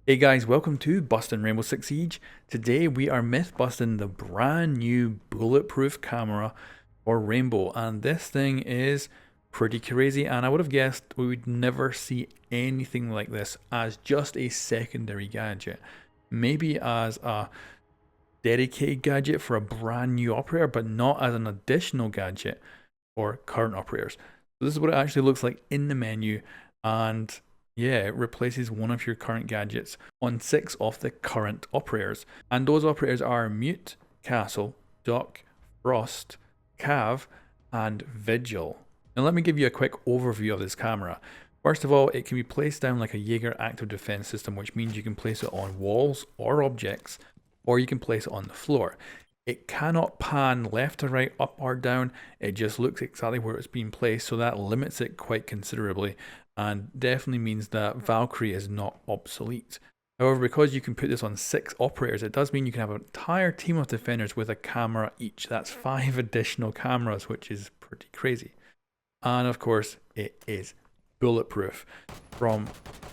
Hey guys, welcome to Bustin' Rainbow Six Siege. Today we are myth busting the brand new bulletproof camera for Rainbow, and this thing is pretty crazy, and I would have guessed we would never see anything like this as just a secondary gadget. Maybe as a dedicated gadget for a brand new operator, but not as an additional gadget for current operators. So this is what it actually looks like in the menu, and yeah, it replaces one of your current gadgets on 6 of the current operators. And those operators are Mute, Castle, Doc, Frost, Cav, and Vigil. Now let me give you a quick overview of this camera. First of all, it can be placed down like a Jaeger active defense system, which means you can place it on walls or objects, or you can place it on the floor. It cannot pan left to right, up or down. It just looks exactly where it's being placed, so that limits it quite considerably and definitely means that Valkyrie is not obsolete. However, because you can put this on 6 operators, it does mean you can have an entire team of defenders with a camera each. That's 5 additional cameras, which is pretty crazy. And of course, it is bulletproof from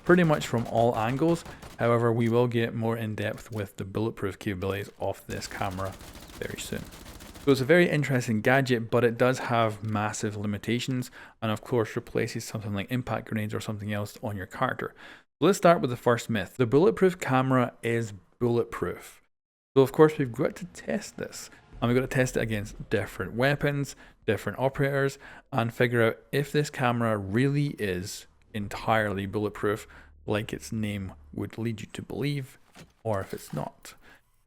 pretty much from all angles. However, we will get more in depth with the bulletproof capabilities of this camera very soon. So it's a very interesting gadget, but it does have massive limitations, and of course replaces something like impact grenades or something else on your character. So let's start with the first myth. The bulletproof camera is bulletproof. So of course we've got to test this, and we've got to test it against different weapons, different operators, and figure out if this camera really is entirely bulletproof, like its name would lead you to believe, or if it's not.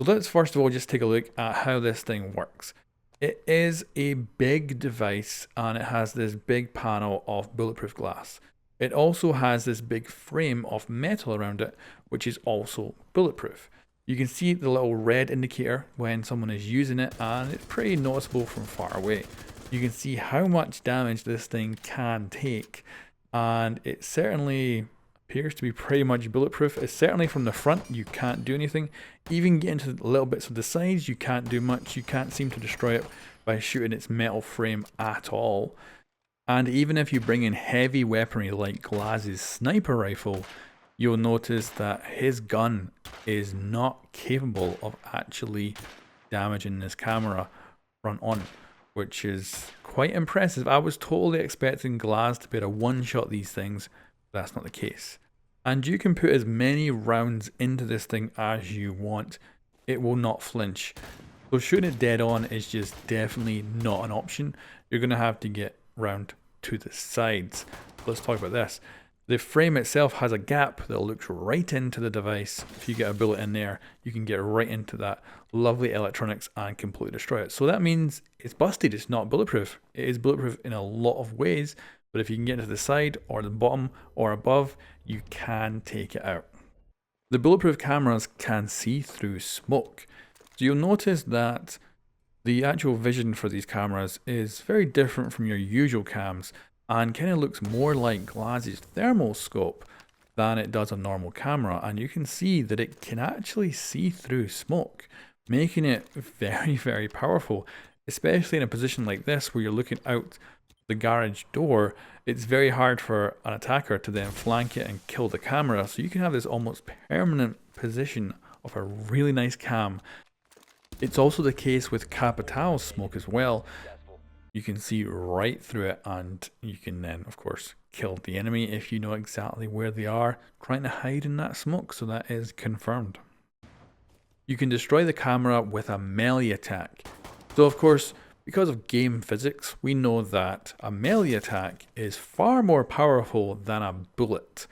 So let's first of all just take a look at how this thing works. It is a big device, and it has this big panel of bulletproof glass. It also has this big frame of metal around it, which is also bulletproof. You can see the little red indicator when someone is using it, and it's pretty noticeable from far away. You can see how much damage this thing can take, and it certainly appears to be pretty much bulletproof. It's certainly from the front, you can't do anything. Even getting to the little bits of the sides, you can't do much. You can't seem to destroy it by shooting its metal frame at all. And even if you bring in heavy weaponry like Glaz's sniper rifle, you'll notice that his gun is not capable of actually damaging this camera front on, which is quite impressive. I was totally expecting Glaz to be able to one-shot these things. That's not the case. And you can put as many rounds into this thing as you want. It will not flinch. So shooting it dead on is just definitely not an option. You're going to have to get round to the sides. Let's talk about this. The frame itself has a gap that looks right into the device. If you get a bullet in there, you can get right into that lovely electronics and completely destroy it. So that means it's busted. It's not bulletproof. It is bulletproof in a lot of ways, but if you can get to the side or the bottom or above, you can take it out. The bulletproof cameras can see through smoke. So you'll notice that the actual vision for these cameras is very different from your usual cams and kind of looks more like Glaz's thermal scope than it does a normal camera. And you can see that it can actually see through smoke, making it very, very powerful, especially in a position like this where you're looking out the garage door. It's very hard for an attacker to then flank it and kill the camera, so you can have this almost permanent position of a really nice cam. It's also the case with Capital's smoke as well. You can see right through it, and you can then of course kill the enemy if you know exactly where they are trying to hide in that smoke, so that is confirmed. You can destroy the camera with a melee attack. So of course, because of game physics, we know that a melee attack is far more powerful than a bullet.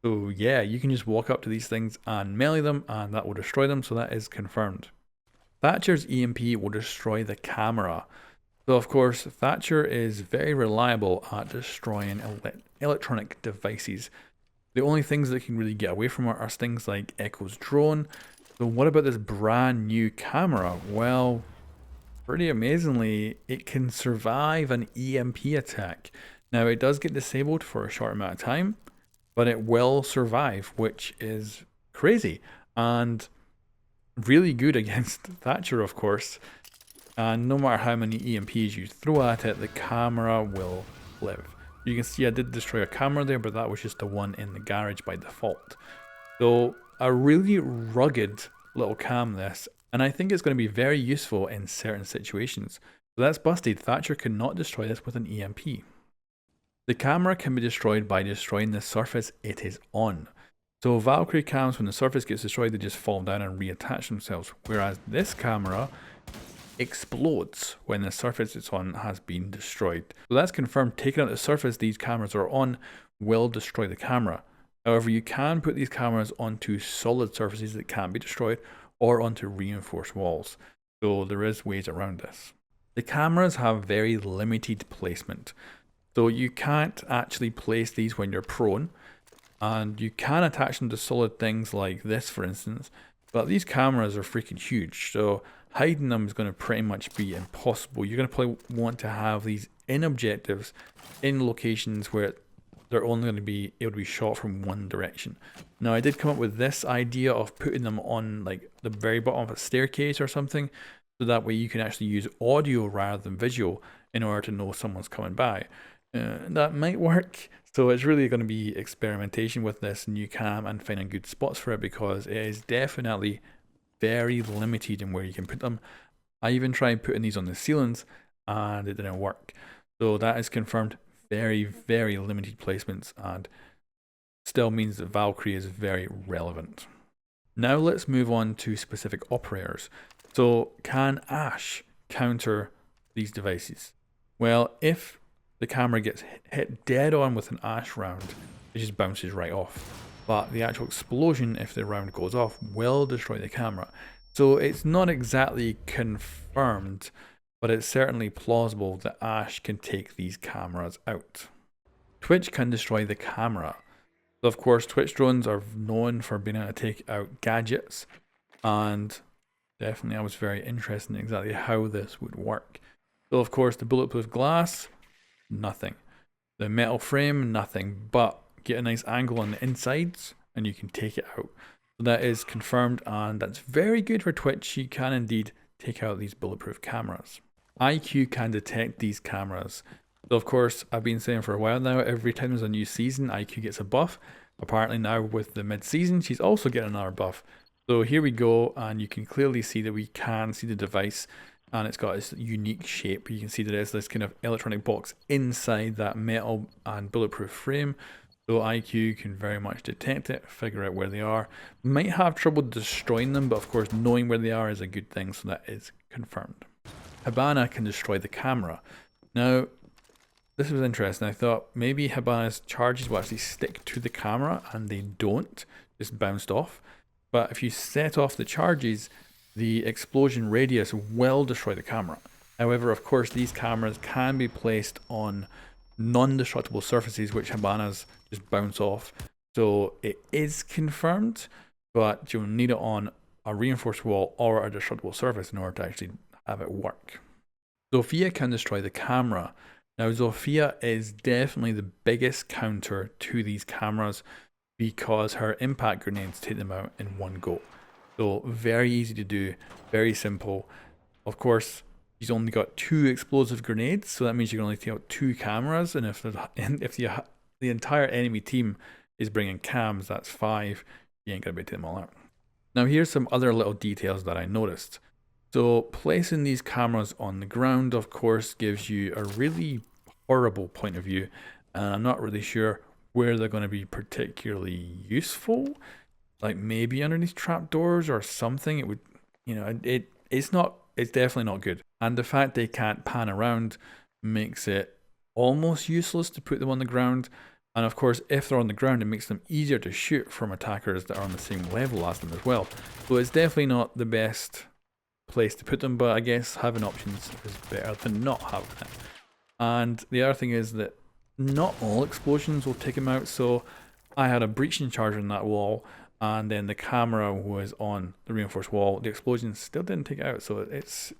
So yeah, you can just walk up to these things and melee them, and that will destroy them, so that is confirmed. Thatcher's EMP will destroy the camera. So of course, Thatcher is very reliable at destroying electronic devices. The only things that can really get away from it are things like Echo's drone. So what about this brand new camera? Well, pretty amazingly, it can survive an EMP attack. Now, it does get disabled for a short amount of time, but it will survive, which is crazy and really good against Thatcher, of course. And no matter how many EMPs you throw at it, the camera will live. You can see I did destroy a camera there, but that was just the one in the garage by default. So a really rugged little cam this, and I think it's going to be very useful in certain situations. So that's busted. Thatcher cannot destroy this with an EMP. The camera can be destroyed by destroying the surface it is on. So Valkyrie cams, when the surface gets destroyed, they just fall down and reattach themselves, whereas this camera explodes when the surface it's on has been destroyed. So that's confirmed. Taking out the surface these cameras are on will destroy the camera. However, you can put these cameras onto solid surfaces that can't be destroyed or onto reinforced walls. So there is ways around this. The cameras have very limited placement. So you can't actually place these when you're prone, and you can attach them to solid things like this, for instance, but these cameras are freaking huge, so hiding them is going to pretty much be impossible. You're going to probably want to have these in objectives in locations where they're only going to be able to be shot from one direction. Now, I did come up with this idea of putting them on like the very bottom of a staircase or something, so that way you can actually use audio rather than visual in order to know someone's coming by. That might work. So it's really going to be experimentation with this new cam and finding good spots for it, because it is definitely very limited in where you can put them. I even tried putting these on the ceilings and it didn't work. So that is confirmed. Very, very limited placements, and still means that Valkyrie is very relevant. Now let's move on to specific operators. So can Ash counter these devices? Well, if the camera gets hit dead on with an Ash round, it just bounces right off. But the actual explosion, if the round goes off, will destroy the camera. So it's not exactly confirmed, but it's certainly plausible that Ash can take these cameras out. Twitch can destroy the camera. So of course, Twitch drones are known for being able to take out gadgets, and definitely I was very interested in exactly how this would work. So of course, the bulletproof glass, nothing. The metal frame, nothing, but get a nice angle on the insides and you can take it out. So that is confirmed, and that's very good for Twitch. You can indeed take out these bulletproof cameras. IQ can detect these cameras. So of course, I've been saying for a while now, every time there's a new season, IQ gets a buff. Apparently now with the mid-season, she's also getting another buff. So here we go, and you can clearly see that we can see the device, and it's got this unique shape. You can see that there's this kind of electronic box inside that metal and bulletproof frame. So IQ can very much detect it, figure out where they are. Might have trouble destroying them, but of course knowing where they are is a good thing, so that is confirmed. HIBANNA can destroy the camera. Now, this was interesting. I thought maybe HIBANNA's charges will actually stick to the camera, and they don't, just bounced off. But if you set off the charges, the explosion radius will destroy the camera. However, of course, these cameras can be placed on non-destructible surfaces, which HIBANNA's just bounce off. So it is confirmed, but you'll need it on a reinforced wall or a destructible surface in order to actually have it work. ZOFIA can destroy the camera. Now, ZOFIA is definitely the biggest counter to these cameras because her impact grenades take them out in one go. So very easy to do, very simple. Of course, she's only got 2 explosive grenades, so that means you can only take out 2 cameras, and if the entire enemy team is bringing cams, that's 5. You ain't gonna be able to take them all out. Now here's some other little details that I noticed. So placing these cameras on the ground, of course, gives you a really horrible point of view, and I'm not really sure where they're going to be particularly useful. Like maybe underneath trapdoors or something. It would, you know, it's definitely not good. And the fact they can't pan around makes it almost useless to put them on the ground. And of course, if they're on the ground, it makes them easier to shoot from attackers that are on the same level as them as well. So it's definitely not the best place to put them, but I guess having options is better than not having it. And the other thing is that not all explosions will take them out. So I had a breaching charge on that wall, and then the camera was on the reinforced wall. The explosion still didn't take it out, so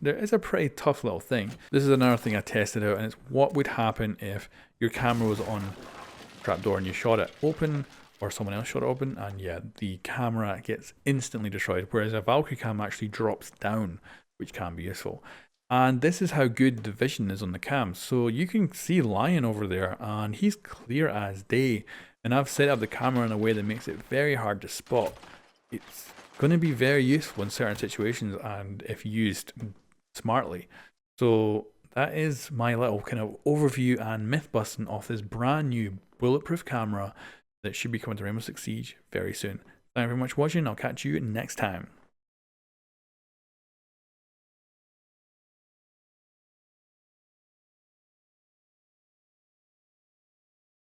there is a pretty tough little thing. This is another thing I tested out, and it's what would happen if your camera was on trapdoor and you shot it open, or someone else shot it open, and yeah, the camera gets instantly destroyed, whereas a Valkyrie cam actually drops down, which can be useful. And this is how good the vision is on the cam. So you can see Lion over there, and he's clear as day. And I've set up the camera in a way that makes it very hard to spot. it's going to be very useful in certain situations and if used smartly. So that is my little kind of overview and myth busting of this brand new bulletproof camera that should be coming to Rainbow Six Siege very soon. Thank you very much for watching. I'll catch you next time.